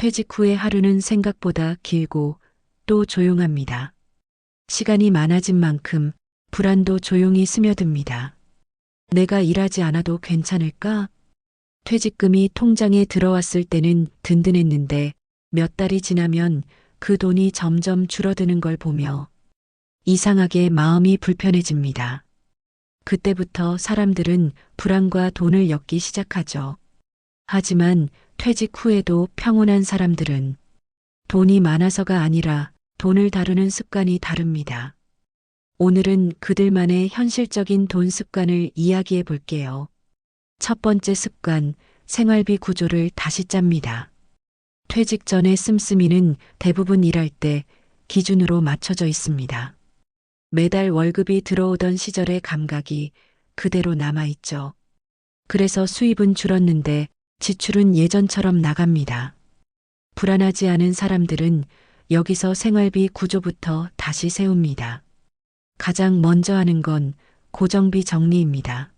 퇴직 후의 하루는 생각보다 길고 또 조용합니다. 시간이 많아진 만큼 불안도 조용히 스며듭니다. 내가 일하지 않아도 괜찮을까? 퇴직금이 통장에 들어왔을 때는 든든했는데 몇 달이 지나면 그 돈이 점점 줄어드는 걸 보며 이상하게 마음이 불편해집니다. 그때부터 사람들은 불안과 돈을 엮기 시작하죠. 하지만 퇴직 후에도 평온한 사람들은 돈이 많아서가 아니라 돈을 다루는 습관이 다릅니다. 오늘은 그들만의 현실적인 돈 습관을 이야기해 볼게요. 첫 번째 습관, 생활비 구조를 다시 짭니다. 퇴직 전의 씀씀이는 대부분 일할 때 기준으로 맞춰져 있습니다. 매달 월급이 들어오던 시절의 감각이 그대로 남아있죠. 그래서 수입은 줄었는데 지출은 예전처럼 나갑니다. 불안하지 않은 사람들은 여기서 생활비 구조부터 다시 세웁니다. 가장 먼저 하는 건 고정비 정리입니다.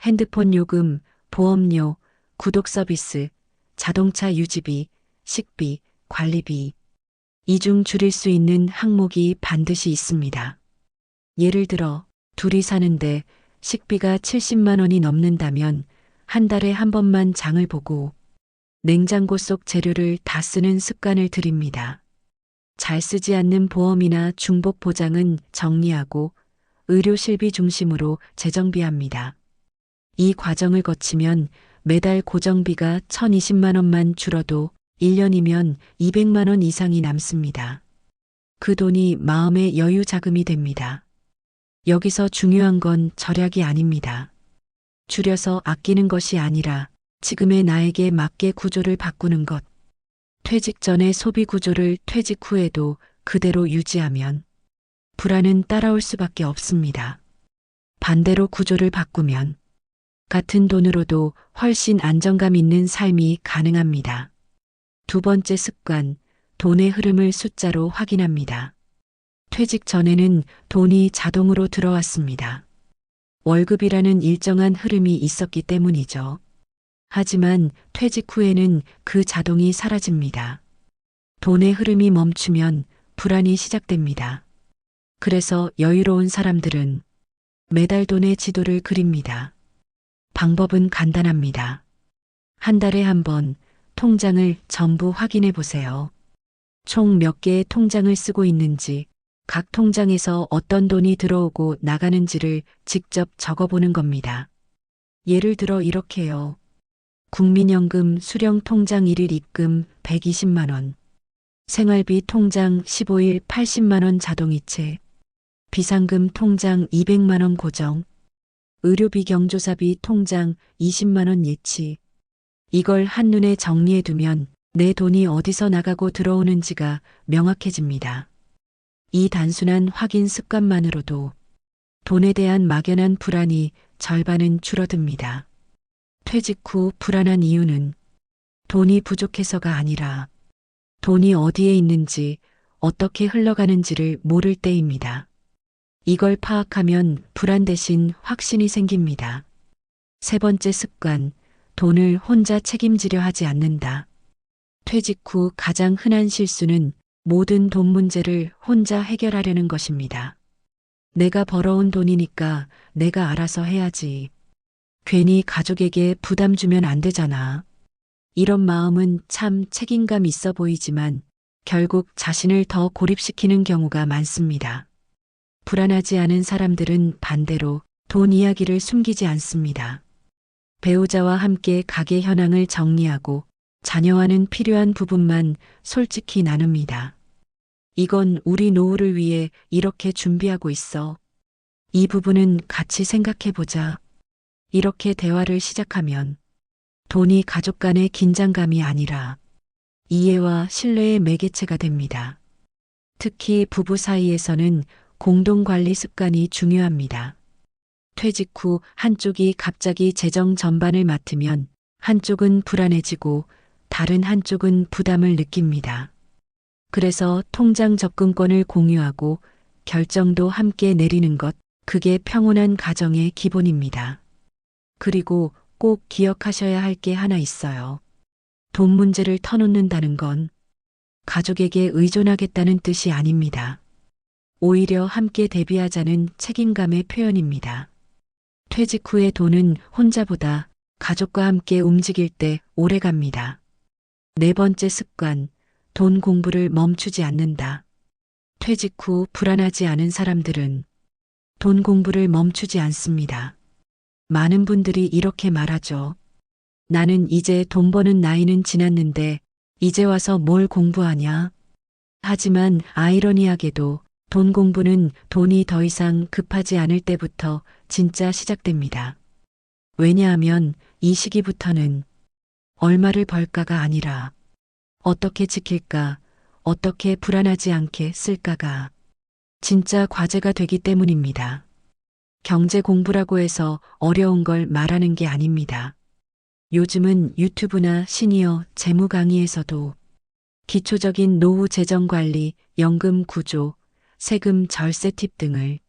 핸드폰 요금, 보험료, 구독 서비스, 자동차 유지비, 식비, 관리비. 이 중 줄일 수 있는 항목이 반드시 있습니다. 예를 들어 둘이 사는데 식비가 70만 원이 넘는다면 한 달에 한 번만 장을 보고 냉장고 속 재료를 다 쓰는 습관을 들입니다. 잘 쓰지 않는 보험이나 중복 보장은 정리하고 의료 실비 중심으로 재정비합니다. 이 과정을 거치면 매달 고정비가 1,020만 원만 줄어도 1년이면 200만 원 이상이 남습니다. 그 돈이 마음의 여유 자금이 됩니다. 여기서 중요한 건 절약이 아닙니다. 줄여서 아끼는 것이 아니라 지금의 나에게 맞게 구조를 바꾸는 것. 퇴직 전의 소비 구조를 퇴직 후에도 그대로 유지하면 불안은 따라올 수밖에 없습니다. 반대로 구조를 바꾸면 같은 돈으로도 훨씬 안정감 있는 삶이 가능합니다. 두 번째 습관, 돈의 흐름을 숫자로 확인합니다. 퇴직 전에는 돈이 자동으로 들어왔습니다. 월급이라는 일정한 흐름이 있었기 때문이죠. 하지만 퇴직 후에는 그 자동이 사라집니다. 돈의 흐름이 멈추면 불안이 시작됩니다. 그래서 여유로운 사람들은 매달 돈의 지도를 그립니다. 방법은 간단합니다. 한 달에 한 번 통장을 전부 확인해 보세요. 총 몇 개의 통장을 쓰고 있는지, 각 통장에서 어떤 돈이 들어오고 나가는지를 직접 적어보는 겁니다. 예를 들어 이렇게요. 국민연금 수령 통장 1일 입금 120만 원, 생활비 통장 15일 80만 원 자동이체, 비상금 통장 200만 원 고정, 의료비 경조사비 통장 20만 원 예치. 이걸 한눈에 정리해두면 내 돈이 어디서 나가고 들어오는지가 명확해집니다. 이 단순한 확인 습관만으로도 돈에 대한 막연한 불안이 절반은 줄어듭니다. 퇴직 후 불안한 이유는 돈이 부족해서가 아니라 돈이 어디에 있는지 어떻게 흘러가는지를 모를 때입니다. 이걸 파악하면 불안 대신 확신이 생깁니다. 세 번째 습관, 돈을 혼자 책임지려 하지 않는다. 퇴직 후 가장 흔한 실수는 모든 돈 문제를 혼자 해결하려는 것입니다. 내가 벌어온 돈이니까 내가 알아서 해야지. 괜히 가족에게 부담 주면 안 되잖아. 이런 마음은 참 책임감 있어 보이지만 결국 자신을 더 고립시키는 경우가 많습니다. 불안하지 않은 사람들은 반대로 돈 이야기를 숨기지 않습니다. 배우자와 함께 가계 현황을 정리하고 자녀와는 필요한 부분만 솔직히 나눕니다. 이건 우리 노후를 위해 이렇게 준비하고 있어. 이 부분은 같이 생각해보자. 이렇게 대화를 시작하면 돈이 가족 간의 긴장감이 아니라 이해와 신뢰의 매개체가 됩니다. 특히 부부 사이에서는 공동관리 습관이 중요합니다. 퇴직 후 한쪽이 갑자기 재정 전반을 맡으면 한쪽은 불안해지고 다른 한쪽은 부담을 느낍니다. 그래서 통장 접근권을 공유하고 결정도 함께 내리는 것, 그게 평온한 가정의 기본입니다. 그리고 꼭 기억하셔야 할 게 하나 있어요. 돈 문제를 터놓는다는 건 가족에게 의존하겠다는 뜻이 아닙니다. 오히려 함께 대비하자는 책임감의 표현입니다. 퇴직 후의 돈은 혼자보다 가족과 함께 움직일 때 오래 갑니다. 네 번째 습관, 돈 공부를 멈추지 않는다. 퇴직 후 불안하지 않은 사람들은 돈 공부를 멈추지 않습니다. 많은 분들이 이렇게 말하죠. 나는 이제 돈 버는 나이는 지났는데 이제 와서 뭘 공부하냐? 하지만 아이러니하게도 돈 공부는 돈이 더 이상 급하지 않을 때부터 진짜 시작됩니다. 왜냐하면 이 시기부터는 얼마를 벌까가 아니라 어떻게 지킬까, 어떻게 불안하지 않게 쓸까가 진짜 과제가 되기 때문입니다. 경제 공부라고 해서 어려운 걸 말하는 게 아닙니다. 요즘은 유튜브나 시니어 재무 강의에서도 기초적인 노후 재정 관리, 연금 구조, 세금 절세 팁 등을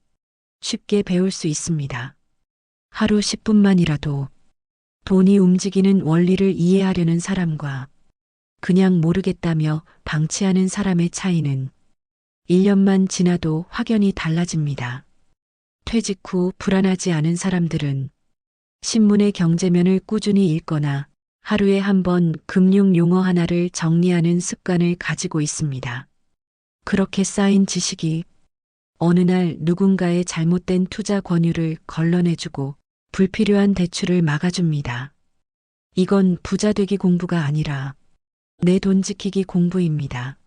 쉽게 배울 수 있습니다. 하루 10분만이라도 돈이 움직이는 원리를 이해하려는 사람과 그냥 모르겠다며 방치하는 사람의 차이는 1년만 지나도 확연히 달라집니다. 퇴직 후 불안하지 않은 사람들은 신문의 경제면을 꾸준히 읽거나 하루에 한 번 금융 용어 하나를 정리하는 습관을 가지고 있습니다. 그렇게 쌓인 지식이 어느 날 누군가의 잘못된 투자 권유를 걸러내주고 불필요한 대출을 막아줍니다. 이건 부자 되기 공부가 아니라 내 돈 지키기 공부입니다.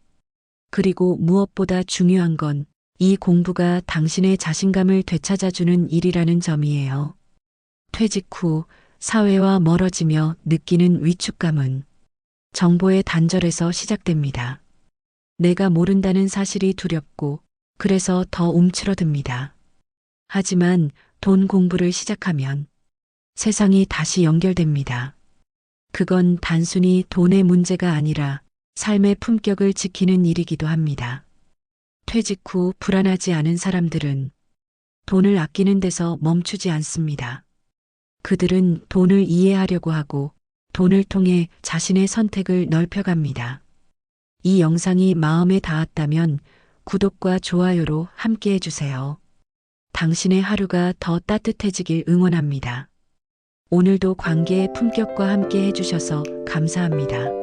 그리고 무엇보다 중요한 건 이 공부가 당신의 자신감을 되찾아주는 일이라는 점이에요. 퇴직 후 사회와 멀어지며 느끼는 위축감은 정보의 단절에서 시작됩니다. 내가 모른다는 사실이 두렵고 그래서 더 움츠러듭니다. 하지만 돈 공부를 시작하면 세상이 다시 연결됩니다. 그건 단순히 돈의 문제가 아니라 삶의 품격을 지키는 일이기도 합니다. 퇴직 후 불안하지 않은 사람들은 돈을 아끼는 데서 멈추지 않습니다. 그들은 돈을 이해하려고 하고 돈을 통해 자신의 선택을 넓혀갑니다. 이 영상이 마음에 닿았다면 구독과 좋아요로 함께 해주세요. 당신의 하루가 더 따뜻해지길 응원합니다. 오늘도 관계의 품격과 함께 해주셔서 감사합니다.